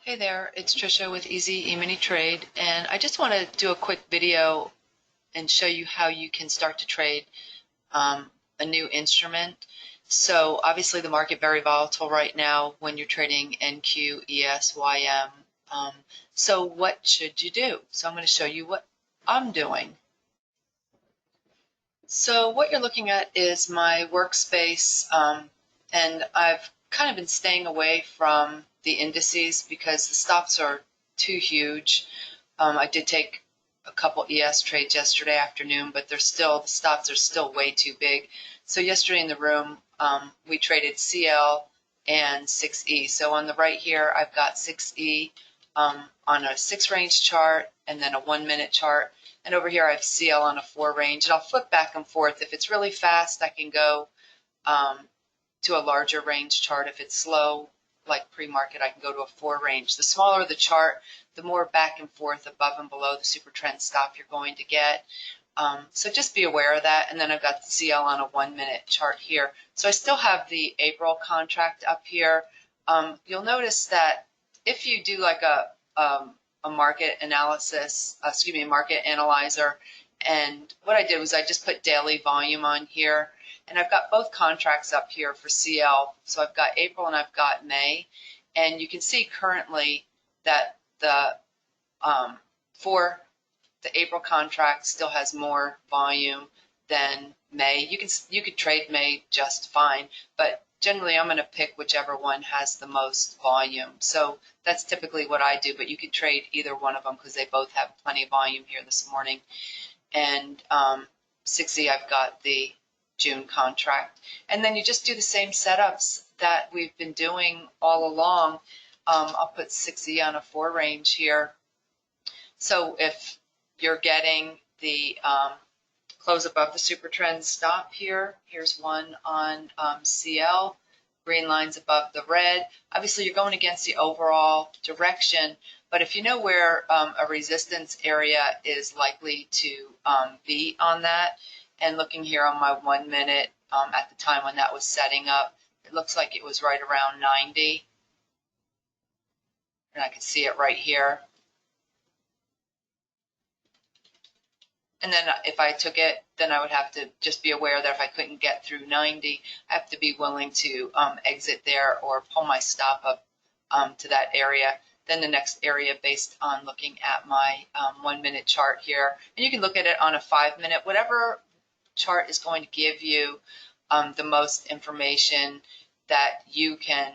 Hey there, it's Trisha with Easy E-mini Trade, and I just want to do a quick video and show you how you can start to trade a new instrument. So obviously the market very volatile right now when you're trading NQ, ES, YM. So what should you do? So I'm going to show you what I'm doing. So what you're looking at is my workspace, and I've kind of been staying away from the indices because the stops are too huge. I did take a couple ES trades yesterday afternoon, but the stops are still way too big. So yesterday in the room, we traded CL and 6E. So on the right here, I've got 6E on a 6-range chart and then a 1-minute chart. And over here I have CL on a 4-range, and I'll flip back and forth. If it's really fast, I can go to a larger range chart. If it's slow, like pre-market, I can go to a 4-range. The smaller the chart, the more back and forth above and below the super trend stop you're going to get. So just be aware of that. And then I've got the CL on a 1-minute chart here. So I still have the April contract up here. You'll notice that if you do like a market analysis, market analyzer, and what I did was I just put daily volume on here, and I've got both contracts up here for CL. So I've got April and I've got May, and you can see currently that the for the April contract still has more volume than May. You could trade May just fine, but generally I'm going to pick whichever one has the most volume. So that's typically what I do, but you could trade either one of them because they both have plenty of volume here this morning. And 6E, I've got the June contract. And then you just do the same setups that we've been doing all along. I'll put 6E on a 4-range here. So if you're getting the close above the super trend stop here, here's one on CL, green lines above the red. Obviously you're going against the overall direction, but if you know where a resistance area is likely to be on that, and looking here on my 1-minute at the time when that was setting up, it looks like it was right around 90, and I can see it right here. And then if I took it, then I would have to just be aware that if I couldn't get through 90, I have to be willing to exit there or pull my stop up to that area. Then the next area based on looking at my 1-minute chart here. And you can look at it on a 5-minute, whatever chart is going to give you the most information that you can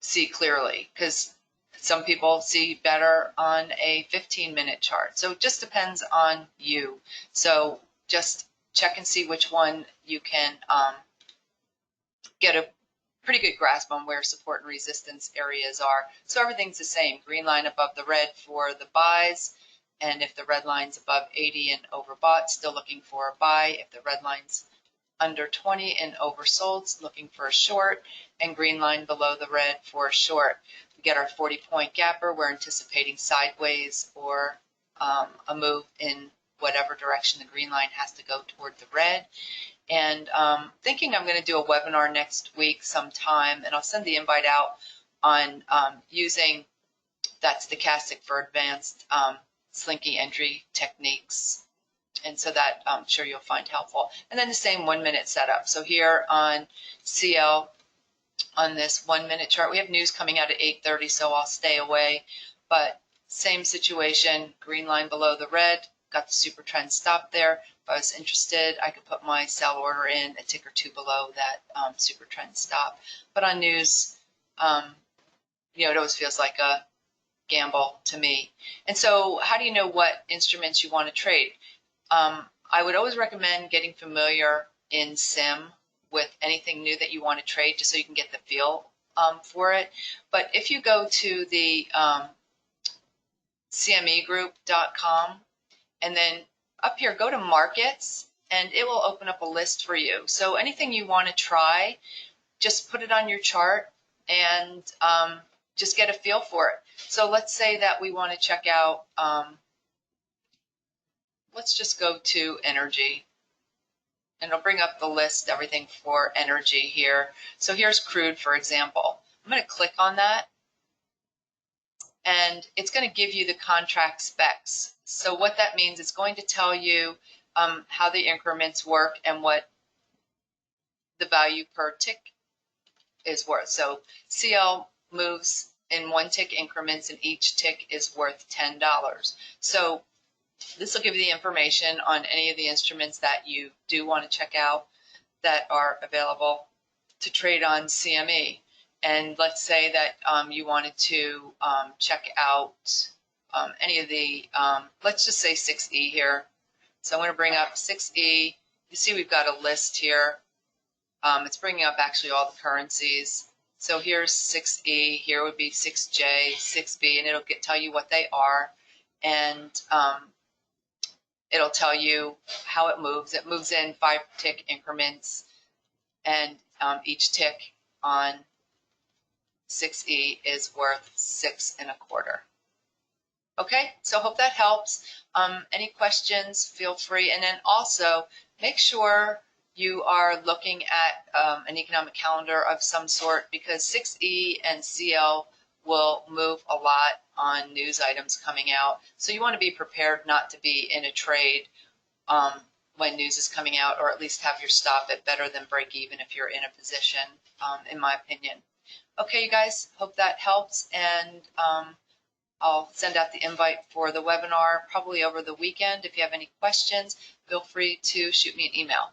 see clearly, because some people see better on a 15-minute chart. So it just depends on you. So just check and see which one you can get a pretty good grasp on where support and resistance areas are. So everything's the same. Green line above the red for the buys. And if the red line's above 80 and overbought, still looking for a buy. If the red line's under 20 and oversold, looking for a short, and green line below the red for a short. We get our 40-point gapper. We're anticipating sideways or a move in whatever direction the green line has to go toward the red. And thinking I'm going to do a webinar next week sometime, and I'll send the invite out on using that stochastic for advanced slinky entry techniques. And so that I'm sure you'll find helpful. And then the same 1-minute setup. So here on CL, on this 1-minute chart, we have news coming out at 8:30, so I'll stay away. But same situation, green line below the red, got the super trend stop there. If I was interested, I could put my sell order in a tick or two below that super trend stop. But on news, it always feels like a gamble to me. And so how do you know what instruments you want to trade? I would always recommend getting familiar in sim with anything new that you want to trade, just so you can get the feel for it. But if you go to the CMEgroup.com, and then up here, go to markets, and it will open up a list for you. So anything you want to try, just put it on your chart and just get a feel for it. So let's say that we want to check out, let's just go to energy, and it'll bring up the list, everything for energy here. So here's crude, for example. I'm I'm going to click on that, and it's going to give you the contract specs. So what that means, it's going to tell you how the increments work and what the value per tick is worth. So CL moves in 1 tick increments, and each tick is worth $10. So this will give you the information on any of the instruments that you do want to check out that are available to trade on CME. And let's say that you wanted to check out any of the, let's just say 6E here. So I'm going to bring up 6E. You see we've got a list here. It's bringing up actually all the currencies. So here's 6E, here would be 6J, 6B, and it'll tell you what they are. And it'll tell you how it moves. It moves in 5 tick increments, and each tick on 6E is worth 6 1/4. Okay, so hope that helps. Any questions, feel free. And then also make sure you are looking at an economic calendar of some sort, because 6E and CL will move a lot on news items coming out. So you want to be prepared not to be in a trade when news is coming out, or at least have your stop at better than break even if you're in a position, in my opinion. Okay, you guys, hope that helps, and I'll send out the invite for the webinar probably over the weekend. If you have any questions, feel free to shoot me an email.